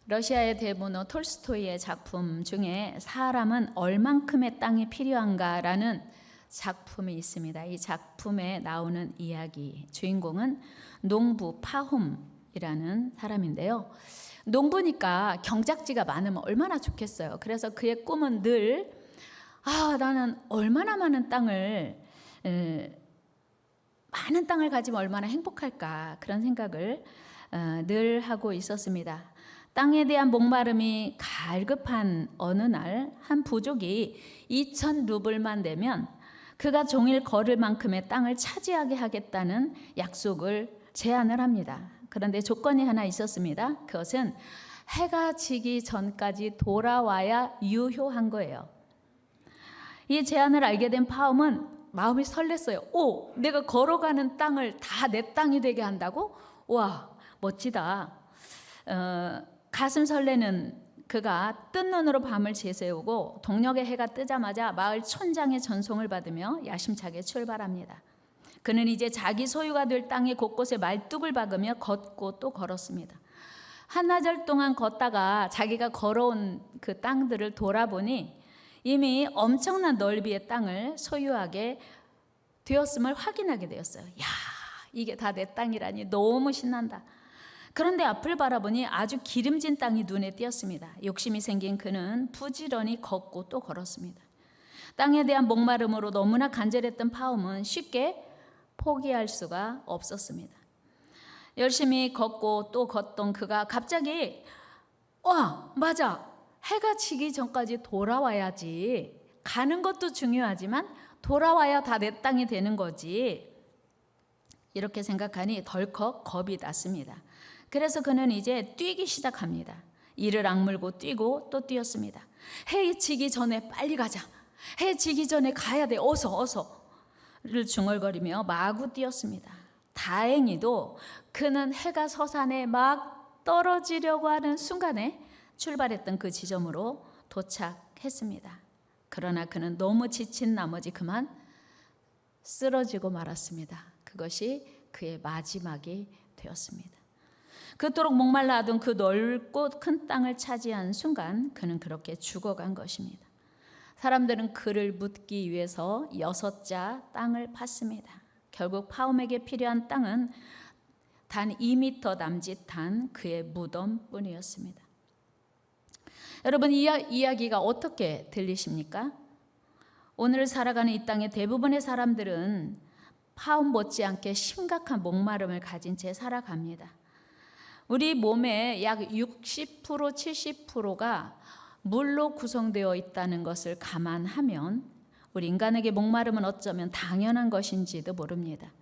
러시아의 대문호 톨스토이의 작품 중에 사람은 얼만큼의 땅이 필요한가라는 작품이 있습니다. 이 작품에 나오는 이야기, 주인공은 농부 파훔이라는 사람인데요. 농부니까 경작지가 많으면 얼마나 좋겠어요. 그래서 그의 꿈은 늘 나는 얼마나 많은 땅을 가지면 얼마나 행복할까, 그런 생각을 늘 하고 있었습니다. 땅에 대한 목마름이 갈급한 어느 날 한 부족이 2,000루블만 내면 그가 종일 걸을 만큼의 땅을 차지하게 하겠다는 약속을 제안을 합니다. 그런데 조건이 하나 있었습니다. 그것은 해가 지기 전까지 돌아와야 유효한 거예요. 이 제안을 알게 된 파움은 마음이 설렜어요. 내가 걸어가는 땅을 다 내 땅이 되게 한다고? 와, 멋지다. 가슴 설레는 그가 뜬 눈으로 밤을 지새우고 동력의 해가 뜨자마자 마을 촌장의 전송을 받으며 야심차게 출발합니다. 그는 이제 자기 소유가 될 땅의 곳곳에 말뚝을 박으며 걷고 또 걸었습니다. 한나절 동안 걷다가 자기가 걸어온 그 땅들을 돌아보니 이미 엄청난 넓이의 땅을 소유하게 되었음을 확인하게 되었어요. 이게 다 내 땅이라니 너무 신난다. 그런데 앞을 바라보니 아주 기름진 땅이 눈에 띄었습니다. 욕심이 생긴 그는 부지런히 걷고 또 걸었습니다. 땅에 대한 목마름으로 너무나 간절했던 파움은 쉽게 포기할 수가 없었습니다. 열심히 걷고 또 걷던 그가 갑자기 맞아, 해가 지기 전까지 돌아와야지. 가는 것도 중요하지만 돌아와야 다 내 땅이 되는 거지. 이렇게 생각하니 덜컥 겁이 났습니다. 그래서 그는 이제 뛰기 시작합니다. 이를 악물고 뛰고 또 뛰었습니다. 해 지기 전에 빨리 가자. 해 지기 전에 가야 돼. 어서를 중얼거리며 마구 뛰었습니다. 다행히도 그는 해가 서산에 막 떨어지려고 하는 순간에 출발했던 그 지점으로 도착했습니다. 그러나 그는 너무 지친 나머지 그만 쓰러지고 말았습니다. 그것이 그의 마지막이 되었습니다. 그토록 목말라 하던 그 넓고 큰 땅을 차지한 순간 그는 그렇게 죽어간 것입니다. 사람들은 그를 묻기 위해서 6자 땅을 팠습니다. 결국 파움에게 필요한 땅은 단 2m 남짓한 그의 무덤뿐이었습니다. 여러분, 이 이야기가 어떻게 들리십니까? 오늘 살아가는 이 땅의 대부분의 사람들은 파움 못지않게 심각한 목마름을 가진 채 살아갑니다. 우리 몸의 약 60% 70%가 물로 구성되어 있다는 것을 감안하면 우리 인간에게 목마름은 어쩌면 당연한 것인지도 모릅니다.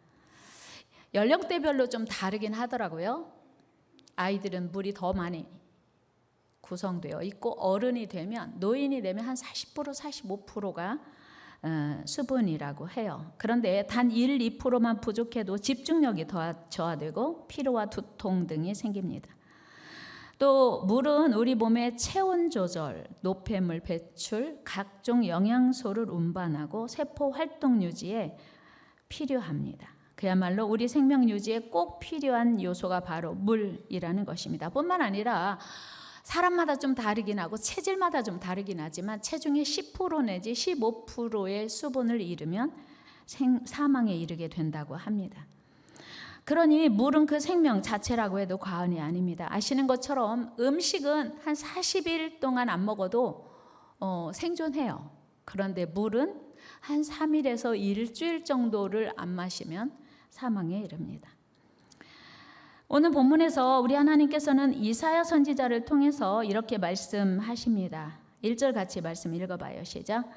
연령대별로 좀 다르긴 하더라고요. 아이들은 물이 더 많이 구성되어 있고 어른이 되면, 노인이 되면 한 40% 45%가 수분이라고 해요. 그런데 단 1, 2%만 부족해도 집중력이 저하되고 피로와 두통 등이 생깁니다. 또 물은 우리 몸의 체온 조절, 노폐물 배출, 각종 영양소를 운반하고 세포 활동 유지에 필요합니다. 그야말로 우리 생명 유지에 꼭 필요한 요소가 바로 물이라는 것입니다. 뿐만 아니라 사람마다 좀 다르긴 하고 체질마다 좀 다르긴 하지만 체중의 10% 내지 15%의 수분을 잃으면 사망에 이르게 된다고 합니다. 그러니 물은 그 생명 자체라고 해도 과언이 아닙니다. 아시는 것처럼 음식은 한 40일 동안 안 먹어도 생존해요. 그런데 물은 한 3일에서 일주일 정도를 안 마시면 사망에 이릅니다. 오늘 본문에서 우리 하나님께서는 이사야 선지자를 통해서 이렇게 말씀하십니다. 1절 같이 말씀 읽어봐요. 시작.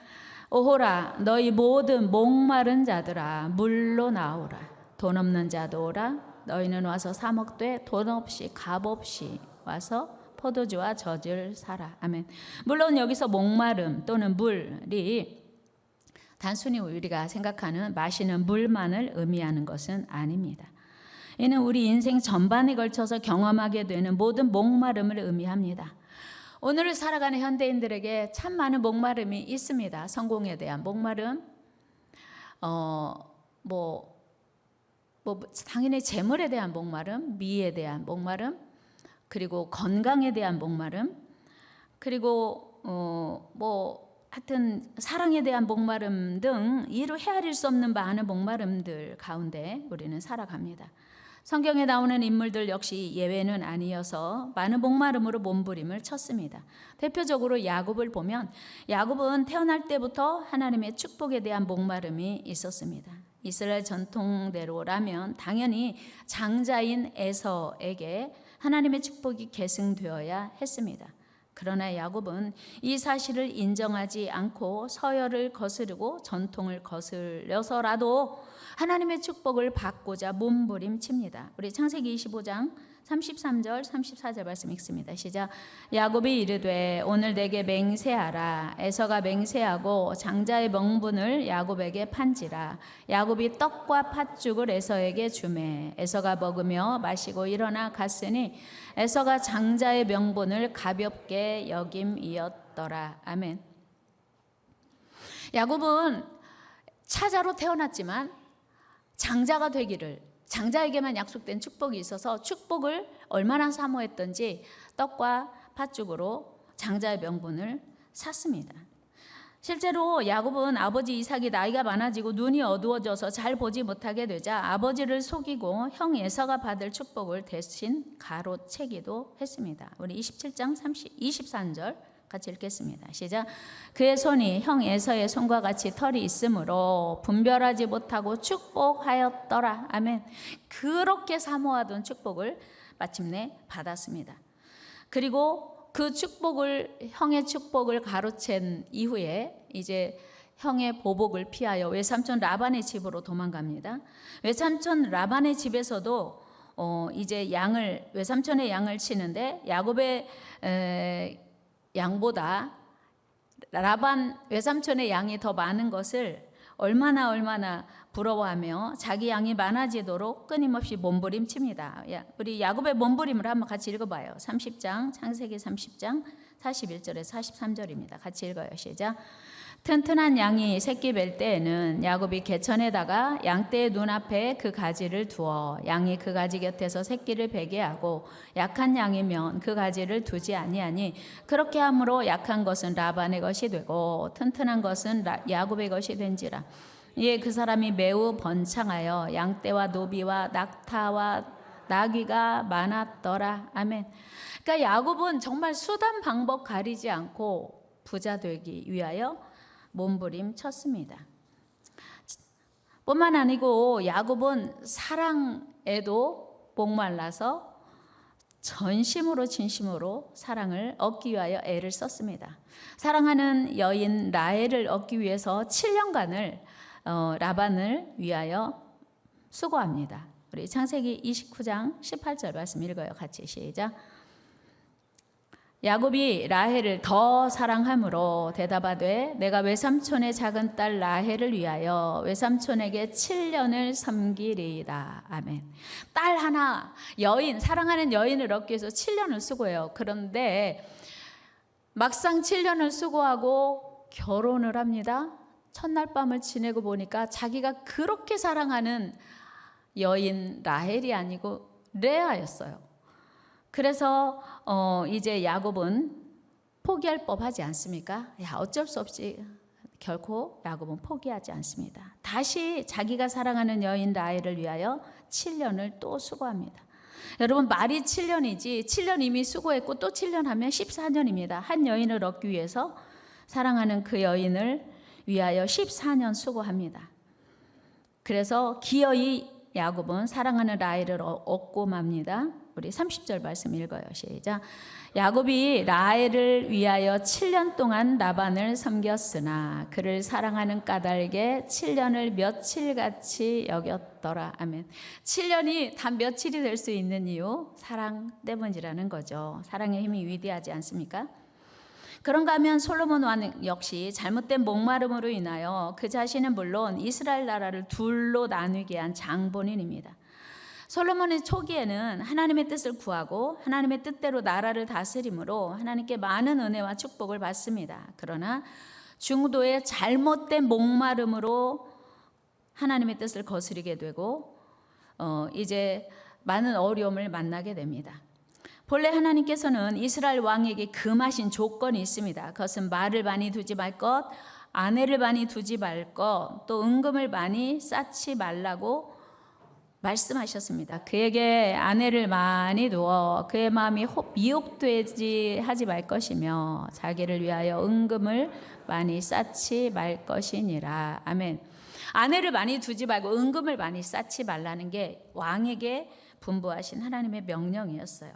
오호라, 너희 모든 목마른 자들아 물로 나오라. 돈 없는 자도 오라. 너희는 와서 사 먹되 돈 없이 값 없이 와서 포도주와 젖을 사라. 아멘. 물론 여기서 목마름 또는 물이 단순히 우리가 생각하는 마시는 물만을 의미하는 것은 아닙니다. 이는 우리 인생 전반에 걸쳐서 경험하게 되는 모든 목마름을 의미합니다. 오늘을 살아가는 현대인들에게 참 많은 목마름이 있습니다. 성공에 대한 목마름, 당연히 재물에 대한 목마름, 미에 대한 목마름, 그리고 건강에 대한 목마름, 그리고 하여튼 사랑에 대한 목마름 등 이루 헤아릴 수 없는 많은 목마름들 가운데 우리는 살아갑니다. 성경에 나오는 인물들 역시 예외는 아니어서 많은 목마름으로 몸부림을 쳤습니다. 대표적으로 야곱을 보면 야곱은 태어날 때부터 하나님의 축복에 대한 목마름이 있었습니다. 이스라엘 전통대로라면 당연히 장자인 에서에게 하나님의 축복이 계승되어야 했습니다. 그러나 야곱은 이 사실을 인정하지 않고 서열을 거스르고 전통을 거슬려서라도 하나님의 축복을 받고자 몸부림칩니다. 우리 창세기 25장 33절 34절 말씀 읽습니다. 시작. 야곱이 이르되 오늘 내게 맹세하라. 에서가 맹세하고 장자의 명분을 야곱에게 판지라. 야곱이 떡과 팥죽을 에서에게 주매 에서가 먹으며 마시고 일어나 갔으니 에서가 장자의 명분을 가볍게 여김이었더라. 아멘. 야곱은 차자로 태어났지만 장자가 되기를, 장자에게만 약속된 축복이 있어서 축복을 얼마나 사모했던지 떡과 팥죽으로 장자의 명분을 샀습니다. 실제로 야곱은 아버지 이삭이 나이가 많아지고 눈이 어두워져서 잘 보지 못하게 되자 아버지를 속이고 형 에서가 받을 축복을 대신 가로채기도 했습니다. 우리 27장 23절 같이 읽겠습니다. 시작. 그의 손이 형 에서의 손과 같이 털이 있으므로 분별하지 못하고 축복하였더라. 아멘. 그렇게 사모하던 축복을 마침내 받았습니다. 그리고 그 축복을, 형의 축복을 가로챈 이후에 이제 형의 보복을 피하여 외삼촌 라반의 집으로 도망갑니다. 외삼촌 라반의 집에서도 이제 외삼촌의 양을 치는데 야곱의 양보다 라반 외삼촌의 양이 더 많은 것을 얼마나 부러워하며 자기 양이 많아지도록 끊임없이 몸부림칩니다. 우리 야곱의 몸부림을 한번 같이 읽어봐요. 30장 창세기 30장 41절에서 43절입니다. 같이 읽어요. 시작. 튼튼한 양이 새끼 뵐 때에는 야곱이 개천에다가 양떼의 눈앞에 그 가지를 두어 양이 그 가지 곁에서 새끼를 베게 하고 약한 양이면 그 가지를 두지 아니하니 그렇게 함으로 약한 것은 라반의 것이 되고 튼튼한 것은 야곱의 것이 된지라. 이에 그 사람이 매우 번창하여 양떼와 노비와 낙타와 나귀가 많았더라. 아멘. 그러니까 야곱은 정말 수단 방법 가리지 않고 부자 되기 위하여 몸부림 쳤습니다. 뿐만 아니고 야곱은 사랑에도 목말라서 전심으로 진심으로 사랑을 얻기 위하여 애를 썼습니다. 사랑하는 여인 라헬을 얻기 위해서 7년간을 라반을 위하여 수고합니다. 우리 창세기 29장 18절 말씀 읽어요. 같이 시작. 야곱이 라헬을 더 사랑함으로 대답하되 내가 외삼촌의 작은 딸 라헬을 위하여 외삼촌에게 7년을 섬기리이다. 아멘. 딸 하나, 여인, 사랑하는 여인을 얻기 위해서 7년을 수고해요. 그런데 막상 7년을 수고하고 결혼을 합니다. 첫날 밤을 지내고 보니까 자기가 그렇게 사랑하는 여인 라헬이 아니고 레아였어요. 그래서 이제 야곱은 포기할 법하지 않습니까? 어쩔 수 없이 결코 야곱은 포기하지 않습니다. 다시 자기가 사랑하는 여인 라헬을 위하여 7년을 또 수고합니다. 여러분 말이 7년이지 7년 이미 수고했고 또 7년 하면 14년입니다. 한 여인을 얻기 위해서 사랑하는 그 여인을 위하여 14년 수고합니다. 그래서 기어이 야곱은 사랑하는 라헬을 얻고 맙니다. 우리 30절 말씀 읽어요. 시작. 야곱이 라헬을 위하여 7년 동안 라반을 섬겼으나 그를 사랑하는 까닭에 7년을 며칠같이 여겼더라. 아멘. 7년이 단 며칠이 될 수 있는 이유 사랑 때문이라는 거죠. 사랑의 힘이 위대하지 않습니까? 그런가 하면 솔로몬 왕 역시 잘못된 목마름으로 인하여 그 자신은 물론 이스라엘 나라를 둘로 나누게 한 장본인입니다. 솔로몬의 초기에는 하나님의 뜻을 구하고 하나님의 뜻대로 나라를 다스림으로 하나님께 많은 은혜와 축복을 받습니다. 그러나 중도의 잘못된 목마름으로 하나님의 뜻을 거스르게 되고 이제 많은 어려움을 만나게 됩니다. 본래 하나님께서는 이스라엘 왕에게 금하신 조건이 있습니다. 그것은 말을 많이 두지 말 것, 아내를 많이 두지 말 것, 또 은금을 많이 쌓지 말라고 말씀하셨습니다. 그에게 아내를 많이 두어 그의 마음이 미혹되지 하지 말 것이며 자기를 위하여 은금을 많이 쌓지 말 것이니라. 아멘. 아내를 많이 두지 말고 은금을 많이 쌓지 말라는 게 왕에게 분부하신 하나님의 명령이었어요.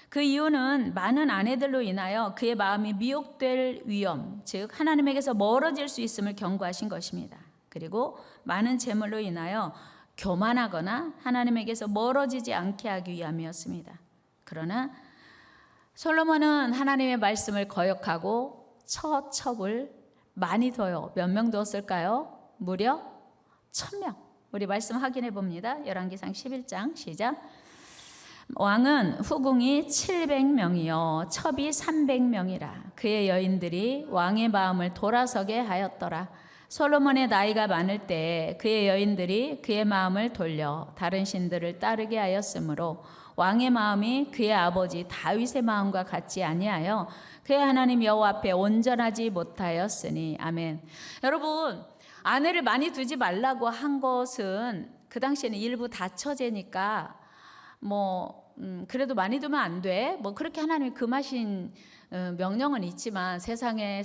그 이유는 많은 아내들로 인하여 그의 마음이 미혹될 위험, 즉 하나님에게서 멀어질 수 있음을 경고하신 것입니다. 그리고 많은 재물로 인하여 교만하거나 하나님에게서 멀어지지 않게 하기 위함이었습니다. 그러나 솔로몬은 하나님의 말씀을 거역하고 처첩을 많이 둬요. 몇 명 뒀을까요? 무려 1000명. 우리 말씀 확인해 봅니다. 열왕기상 11장 시작. 왕은 후궁이 700명이요 첩이 300명이라. 그의 여인들이 왕의 마음을 돌아서게 하였더라. 솔로몬의 나이가 많을 때 그의 여인들이 그의 마음을 돌려 다른 신들을 따르게 하였으므로 왕의 마음이 그의 아버지 다윗의 마음과 같지 아니하여 그의 하나님 여호와 앞에 온전하지 못하였으니. 아멘. 여러분, 아내를 많이 두지 말라고 한 것은 그 당시에는 일부 다처제니까 그래도 많이 두면 안 돼. 그렇게 하나님이 금하신 명령은 있지만 세상에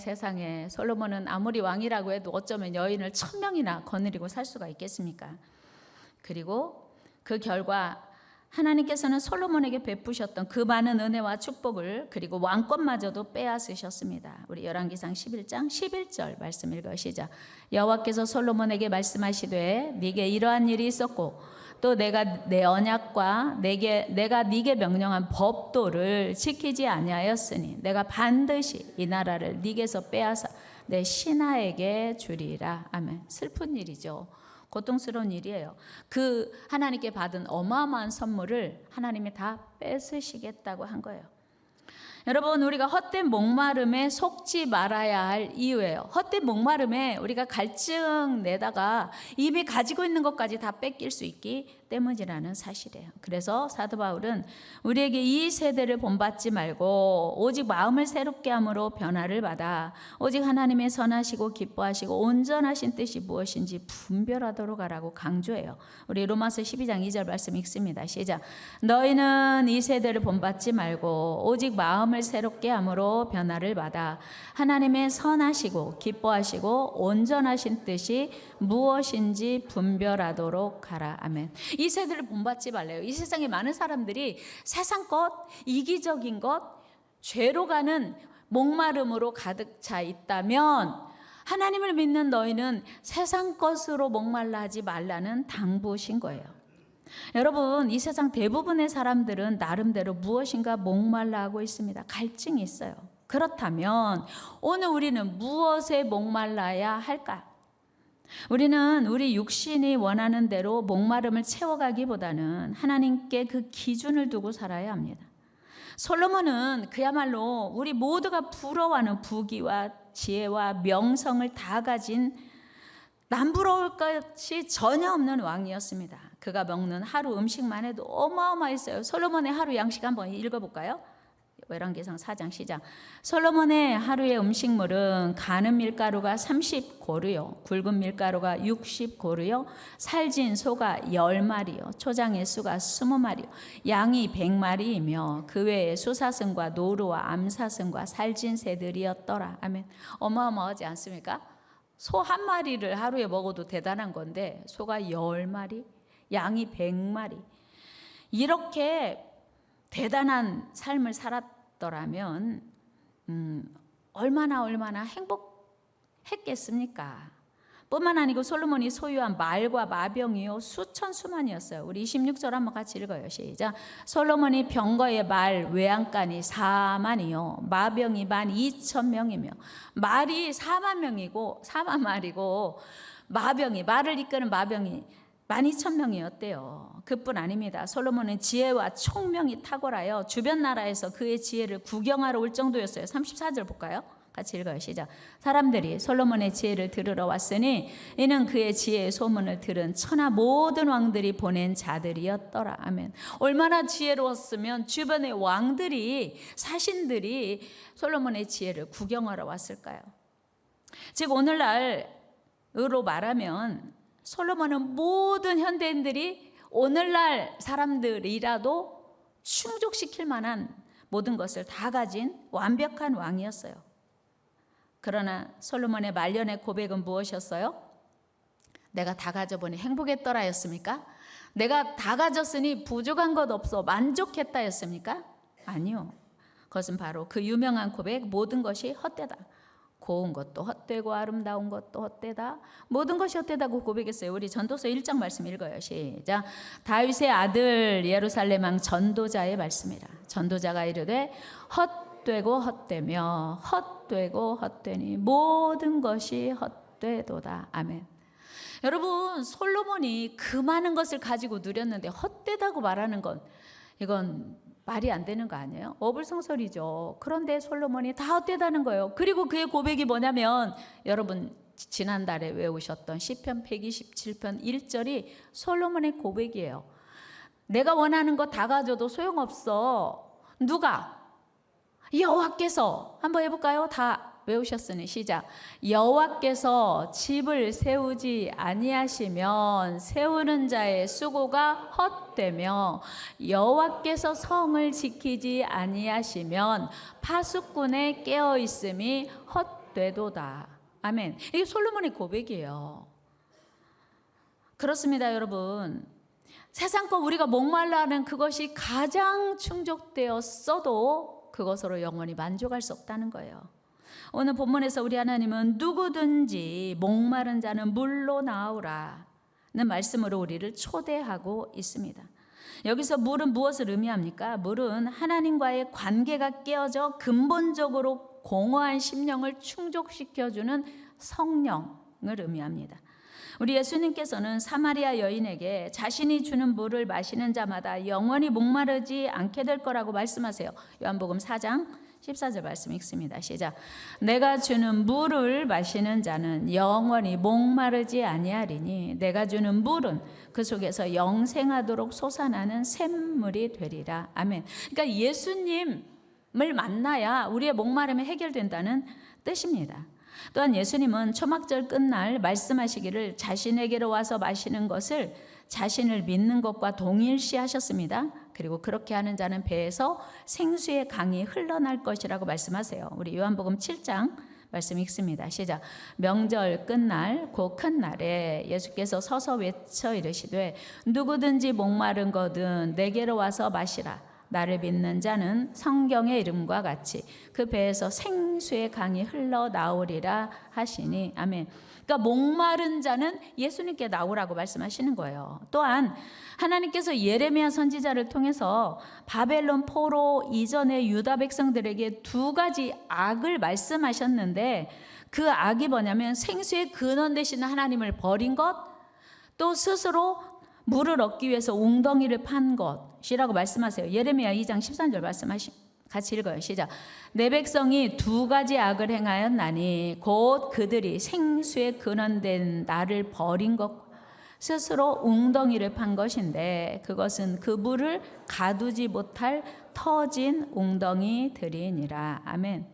솔로몬은 아무리 왕이라고 해도 어쩌면 여인을 1000명이나 거느리고 살 수가 있겠습니까? 그리고 그 결과 하나님께서는 솔로몬에게 베푸셨던 그 많은 은혜와 축복을 그리고 왕권마저도 빼앗으셨습니다. 우리 열왕기상 11장 11절 말씀 읽으시죠. 여호와께서 솔로몬에게 말씀하시되 네게 이러한 일이 있었고 또 내가 내 언약과 내가 네게 명령한 법도를 지키지 아니하였으니 내가 반드시 이 나라를 네게서 빼앗아 내 신하에게 주리라. 아멘. 슬픈 일이죠. 고통스러운 일이에요. 그 하나님께 받은 어마어마한 선물을 하나님이 다 뺏으시겠다고 한 거예요. 여러분, 우리가 헛된 목마름에 속지 말아야 할 이유예요. 헛된 목마름에 우리가 갈증 내다가 이미 가지고 있는 것까지 다 뺏길 수 있기 때문이라는 사실이에요. 그래서 사도 바울은 우리에게 이 세대를 본받지 말고 오직 마음을 새롭게 함으로 변화를 받아 오직 하나님의 선하시고 기뻐하시고 온전하신 뜻이 무엇인지 분별하도록 하라고 강조해요. 우리 로마서 12장 2절 말씀 읽습니다. 시작. 너희는 이 세대를 본받지 말고 오직 마음을 새롭게 함으로 변화를 받아 하나님의 선하시고 기뻐하시고 온전하신 뜻이 무엇인지 분별하도록 하라. 아멘. 이 세대를 본받지 말래요. 이 세상에 많은 사람들이 세상 것, 이기적인 것, 죄로 가는 목마름으로 가득 차 있다면 하나님을 믿는 너희는 세상 것으로 목말라 하지 말라는 당부신 거예요. 여러분, 이 세상 대부분의 사람들은 나름대로 무엇인가 목말라 하고 있습니다. 갈증이 있어요. 그렇다면 오늘 우리는 무엇에 목말라야 할까? 우리는 우리 육신이 원하는 대로 목마름을 채워가기보다는 하나님께 그 기준을 두고 살아야 합니다. 솔로몬은 그야말로 우리 모두가 부러워하는 부귀와 지혜와 명성을 다 가진 남부러울 것이 전혀 없는 왕이었습니다. 그가 먹는 하루 음식만 해도 어마어마했어요. 솔로몬의 하루 양식 한번 읽어볼까요? 열왕기상 4장 시작. 솔로몬의 하루의 음식물은 가는 밀가루가 30고루요 굵은 밀가루가 60고루요 살진 소가 10마리요 초장의 수가 20마리요 양이 100마리이며 그 외에 수사슴과 노루와 암사슴과 살진 새들이었더라. 아멘. 어마어마하지 않습니까? 소 한 마리를 하루에 먹어도 대단한 건데 소가 10마리, 양이 100마리. 이렇게 대단한 삶을 살았더라면 얼마나 행복했겠습니까? 뿐만 아니고 솔로몬이 소유한 말과 마병이요 수천 수만이었어요. 우리 26절 한번 같이 읽어요. 시작. 솔로몬이 병거의 말 외양간이 4만이요 마병이 12,000명이며 말이 4만 마리고 말을 이끄는 마병이 12,000명이었대요. 그뿐 아닙니다. 솔로몬은 지혜와 총명이 탁월하여 주변 나라에서 그의 지혜를 구경하러 올 정도였어요. 34절 볼까요? 같이 읽어요. 시작. 사람들이 솔로몬의 지혜를 들으러 왔으니 이는 그의 지혜의 소문을 들은 천하 모든 왕들이 보낸 자들이었더라. 아멘. 얼마나 지혜로웠으면 주변의 왕들이, 사신들이 솔로몬의 지혜를 구경하러 왔을까요? 즉 오늘날으로 말하면 솔로몬은 모든 현대인들이 오늘날 사람들이라도 충족시킬 만한 모든 것을 다 가진 완벽한 왕이었어요. 그러나 솔로몬의 말년의 고백은 무엇이었어요? 내가 다 가져보니 행복했더라였습니까? 내가 다 가졌으니 부족한 것 없어 만족했다였습니까? 아니요. 그것은 바로 그 유명한 고백, 모든 것이 헛되다. 고운 것도 헛되고 아름다운 것도 헛되다. 모든 것이 헛되다고 고백했어요. 우리 전도서 1장 말씀 읽어요. 시작. 다윗의 아들 예루살렘 왕 전도자의 말씀이라. 전도자가 이르되 헛되고 헛되며 헛되고 헛되니 모든 것이 헛되도다. 아멘. 여러분, 솔로몬이 그 많은 것을 가지고 누렸는데 헛되다고 말하는 건 이건 말이 안 되는 거 아니에요? 어불성설이죠. 그런데 솔로몬이 다 헛되다는 거예요. 그리고 그의 고백이 뭐냐면 여러분 지난달에 외우셨던 시편 127편 1절이 솔로몬의 고백이에요. 내가 원하는 거 다 가져도 소용없어. 누가? 여호와께서. 한번 해볼까요? 다 외우셨으니 시작. 여호와께서 집을 세우지 아니하시면 세우는 자의 수고가 헛되며 여호와께서 성을 지키지 아니하시면 파수꾼의 깨어 있음이 헛되도다. 아멘. 이게 솔로몬의 고백이에요. 그렇습니다, 여러분. 세상 거 우리가 목말라 하는 그것이 가장 충족되었어도 그것으로 영원히 만족할 수 없다는 거예요. 오늘 본문에서 우리 하나님은 누구든지 목마른 자는 물로 나오라는 말씀으로 우리를 초대하고 있습니다. 여기서 물은 무엇을 의미합니까? 물은 하나님과의 관계가 깨어져 근본적으로 공허한 심령을 충족시켜주는 성령을 의미합니다. 우리 예수님께서는 사마리아 여인에게 자신이 주는 물을 마시는 자마다 영원히 목마르지 않게 될 거라고 말씀하세요. 요한복음 4장 14절 말씀 읽습니다. 시작. 내가 주는 물을 마시는 자는 영원히 목마르지 아니하리니 내가 주는 물은 그 속에서 영생하도록 솟아나는 샘물이 되리라. 아멘. 그러니까 예수님을 만나야 우리의 목마름이 해결된다는 뜻입니다. 또한 예수님은 초막절 끝날 말씀하시기를 자신에게로 와서 마시는 것을 자신을 믿는 것과 동일시하셨습니다. 그리고 그렇게 하는 자는 배에서 생수의 강이 흘러날 것이라고 말씀하세요. 우리 요한복음 7장 말씀 읽습니다. 시작. 명절 끝날 곧 큰 날에 예수께서 서서 외쳐 이르시되 누구든지 목마른 거든 내게로 와서 마시라. 나를 믿는 자는 성경의 이름과 같이 그 배에서 생수의 강이 흘러나오리라 하시니. 아멘. 그러니까 목마른 자는 예수님께 나오라고 말씀하시는 거예요. 또한 하나님께서 예레미야 선지자를 통해서 바벨론 포로 이전의 유다 백성들에게 두 가지 악을 말씀하셨는데 그 악이 뭐냐면 생수의 근원 되시는 하나님을 버린 것, 또 스스로 물을 얻기 위해서 웅덩이를 판 것이라고 말씀하세요. 예레미야 2장 13절 같이 읽어요. 시작. 내 백성이 두 가지 악을 행하였나니 곧 그들이 생수의 근원된 나를 버린 것, 스스로 웅덩이를 판 것인데 그것은 그 물을 가두지 못할 터진 웅덩이들이니라. 아멘.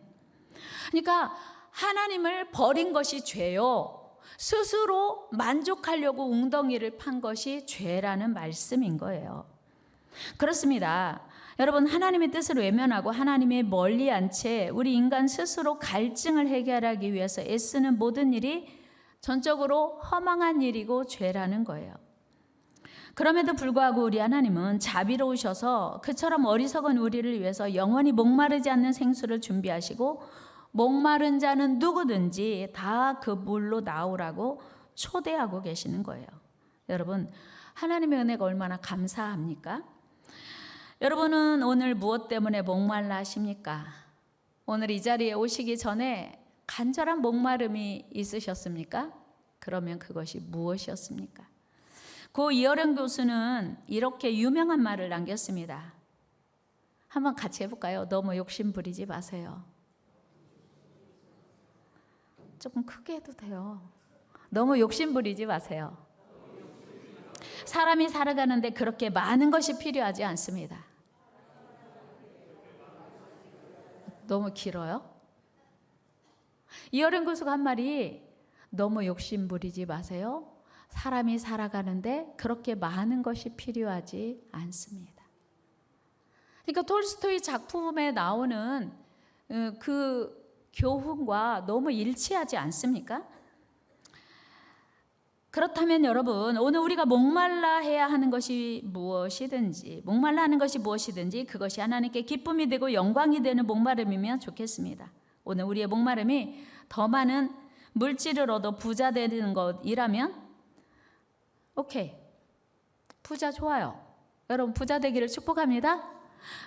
그러니까 하나님을 버린 것이 죄요. 스스로 만족하려고 웅덩이를 판 것이 죄라는 말씀인 거예요. 그렇습니다. 여러분, 하나님의 뜻을 외면하고 하나님의 멀리 한 채 우리 인간 스스로 갈증을 해결하기 위해서 애쓰는 모든 일이 전적으로 허망한 일이고 죄라는 거예요. 그럼에도 불구하고 우리 하나님은 자비로우셔서 그처럼 어리석은 우리를 위해서 영원히 목마르지 않는 생수를 준비하시고 목마른 자는 누구든지 다 그 물로 나오라고 초대하고 계시는 거예요. 여러분, 하나님의 은혜가 얼마나 감사합니까? 여러분은 오늘 무엇 때문에 목말라 하십니까? 오늘 이 자리에 오시기 전에 간절한 목마름이 있으셨습니까? 그러면 그것이 무엇이었습니까? 고 이어령 교수는 이렇게 유명한 말을 남겼습니다. 한번 같이 해볼까요? 너무 욕심 부리지 마세요. 조금 크게 해도 돼요. 너무 욕심 부리지 마세요. 사람이 살아가는데 그렇게 많은 것이 필요하지 않습니다. 너무 길어요? 이어른 교수가 한 말이 너무 욕심 부리지 마세요. 사람이 살아가는데 그렇게 많은 것이 필요하지 않습니다. 그러니까 톨스토이 작품에 나오는 그 교훈과 너무 일치하지 않습니까? 그렇다면 여러분, 오늘 우리가 목말라 해야 하는 것이 무엇이든지, 목말라 하는 것이 무엇이든지 그것이 하나님께 기쁨이 되고 영광이 되는 목마름이면 좋겠습니다. 오늘 우리의 목마름이 더 많은 물질을 얻어 부자 되는 것이라면 오케이, 부자 좋아요. 여러분 부자 되기를 축복합니다.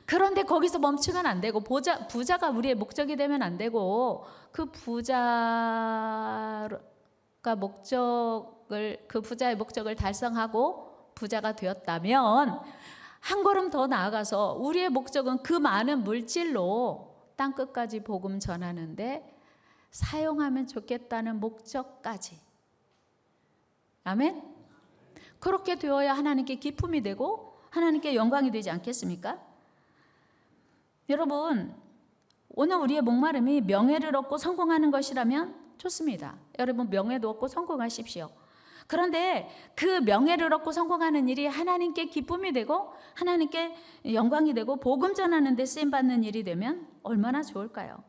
그런데 거기서 멈추면 안 되고 부자가 우리의 목적이 되면 안 되고 그 부자가 그 부자의 목적을 달성하고 부자가 되었다면 한 걸음 더 나아가서 우리의 목적은 그 많은 물질로 땅 끝까지 복음 전하는데 사용하면 좋겠다는 목적까지. 아멘? 그렇게 되어야 하나님께 기쁨이 되고 하나님께 영광이 되지 않겠습니까? 여러분, 오늘 우리의 목마름이 명예를 얻고 성공하는 것이라면 좋습니다. 여러분 명예도 얻고 성공하십시오. 그런데 그 명예를 얻고 성공하는 일이 하나님께 기쁨이 되고 하나님께 영광이 되고 복음 전하는 데 쓰임받는 일이 되면 얼마나 좋을까요?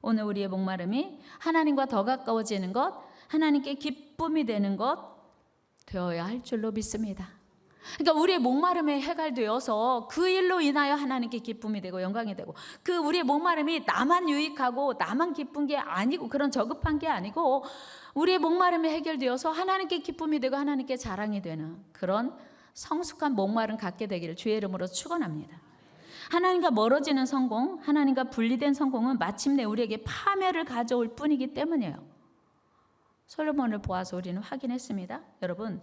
오늘 우리의 목마름이 하나님과 더 가까워지는 것, 하나님께 기쁨이 되는 것 되어야 할 줄로 믿습니다. 그러니까 우리의 목마름에 해갈되어서 그 일로 인하여 하나님께 기쁨이 되고 영광이 되고, 그 우리의 목마름이 나만 유익하고 나만 기쁜 게 아니고 그런 저급한 게 아니고 우리의 목마름이 해결되어서 하나님께 기쁨이 되고 하나님께 자랑이 되는 그런 성숙한 목마름 갖게 되기를 주의 이름으로 축원합니다. 하나님과 멀어지는 성공, 하나님과 분리된 성공은 마침내 우리에게 파멸을 가져올 뿐이기 때문이에요. 솔로몬을 보아서 우리는 확인했습니다. 여러분,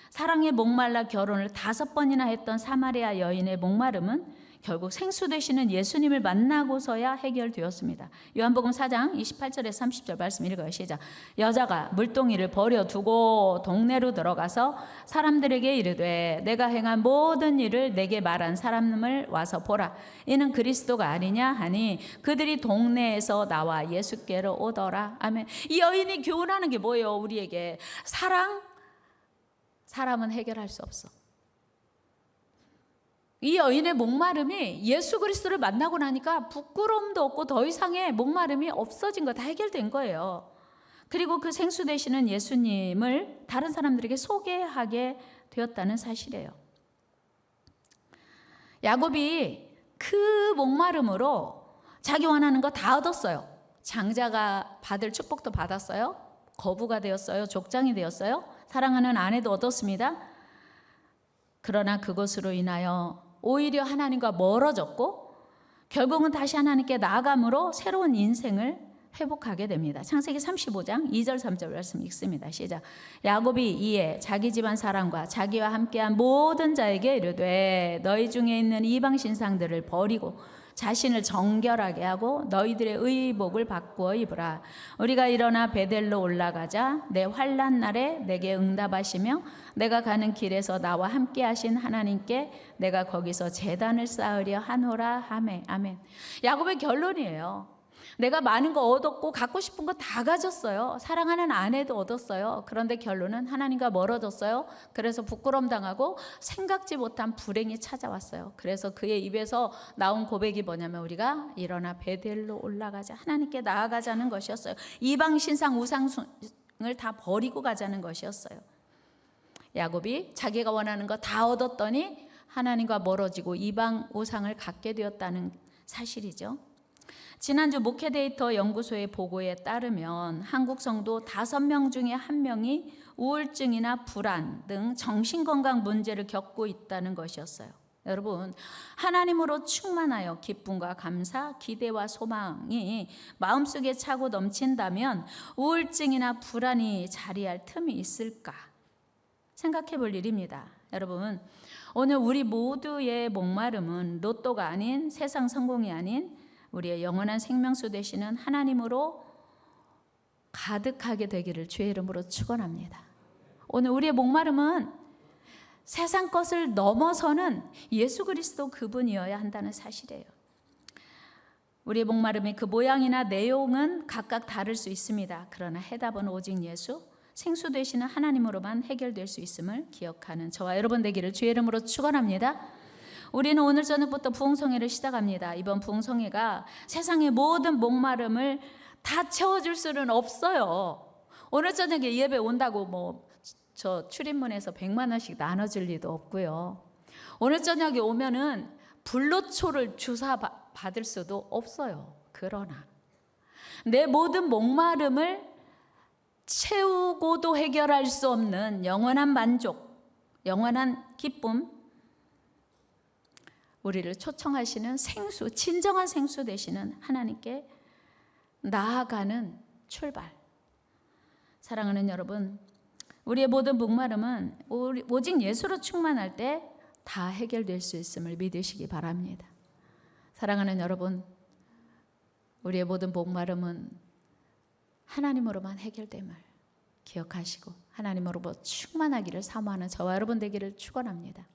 사랑에 목말라 결혼을 5번이나 했던 사마리아 여인의 목마름은 결국 생수 되시는 예수님을 만나고서야 해결되었습니다. 요한복음 4장 28절에서 30절 말씀 읽어요. 시작. 여자가 물동이를 버려두고 동네로 들어가서 사람들에게 이르되 내가 행한 모든 일을 내게 말한 사람을 와서 보라. 이는 그리스도가 아니냐 하니 그들이 동네에서 나와 예수께로 오더라. 아멘. 이 여인이 교훈하는 게 뭐예요? 우리에게 사람은 해결할 수 없어. 이 여인의 목마름이 예수 그리스도를 만나고 나니까 부끄러움도 없고 더 이상의 목마름이 없어진 거, 다 해결된 거예요. 그리고 그 생수 되시는 예수님을 다른 사람들에게 소개하게 되었다는 사실이에요. 야곱이 그 목마름으로 자기 원하는 거 다 얻었어요. 장자가 받을 축복도 받았어요. 거부가 되었어요. 족장이 되었어요. 사랑하는 아내도 얻었습니다. 그러나 그것으로 인하여 오히려 하나님과 멀어졌고 결국은 다시 하나님께 나아감으로 새로운 인생을 회복하게 됩니다. 창세기 35장 2절 3절 말씀 읽습니다. 시작. 야곱이 이에 자기 집안 사람과 자기와 함께한 모든 자에게 이르되 너희 중에 있는 이방 신상들을 버리고 자신을 정결하게 하고 너희들의 의복을 바꾸어 입으라. 우리가 일어나 베델로 올라가자. 내 환난 날에 내게 응답하시며 내가 가는 길에서 나와 함께 하신 하나님께 내가 거기서 제단을 쌓으려 하노라 하매. 아멘. 야곱의 결론이에요. 내가 많은 거 얻었고 갖고 싶은 거 다 가졌어요. 사랑하는 아내도 얻었어요. 그런데 결론은 하나님과 멀어졌어요. 그래서 부끄럼 당하고 생각지 못한 불행이 찾아왔어요. 그래서 그의 입에서 나온 고백이 뭐냐면 우리가 일어나 베델로 올라가자. 하나님께 나아가자는 것이었어요. 이방 신상 우상을 다 버리고 가자는 것이었어요. 야곱이 자기가 원하는 거 다 얻었더니 하나님과 멀어지고 이방 우상을 갖게 되었다는 사실이죠. 지난주 목회데이터 연구소의 보고에 따르면 한국 성도 5명 중에 1명이 우울증이나 불안 등 정신건강 문제를 겪고 있다는 것이었어요. 여러분, 하나님으로 충만하여 기쁨과 감사, 기대와 소망이 마음속에 차고 넘친다면 우울증이나 불안이 자리할 틈이 있을까 생각해 볼 일입니다. 여러분, 오늘 우리 모두의 목마름은 로또가 아닌, 세상 성공이 아닌 우리의 영원한 생명수 되시는 하나님으로 가득하게 되기를 주의 이름으로 축원합니다. 오늘 우리의 목마름은 세상 것을 넘어서는 예수 그리스도 그분이어야 한다는 사실이에요. 우리의 목마름이 그 모양이나 내용은 각각 다를 수 있습니다. 그러나 해답은 오직 예수, 생수 되시는 하나님으로만 해결될 수 있음을 기억하는 저와 여러분 되기를 주의 이름으로 축원합니다. 우리는 오늘 저녁부터 부흥성회를 시작합니다. 이번 부흥성회가 세상의 모든 목마름을 다 채워줄 수는 없어요. 오늘 저녁에 예배 온다고 저 출입문에서 100만 원씩 나눠줄 리도 없고요. 오늘 저녁에 오면은 불로초를 주사 받을 수도 없어요. 그러나 내 모든 목마름을 채우고도 해결할 수 없는 영원한 만족, 영원한 기쁨, 우리를 초청하시는 생수, 진정한 생수 되시는 하나님께 나아가는 출발. 사랑하는 여러분, 우리의 모든 목마름은 오직 예수로 충만할 때 다 해결될 수 있음을 믿으시기 바랍니다. 사랑하는 여러분, 우리의 모든 목마름은 하나님으로만 해결됨을 기억하시고 하나님으로부터 충만하기를 사모하는 저와 여러분 되기를 축원합니다.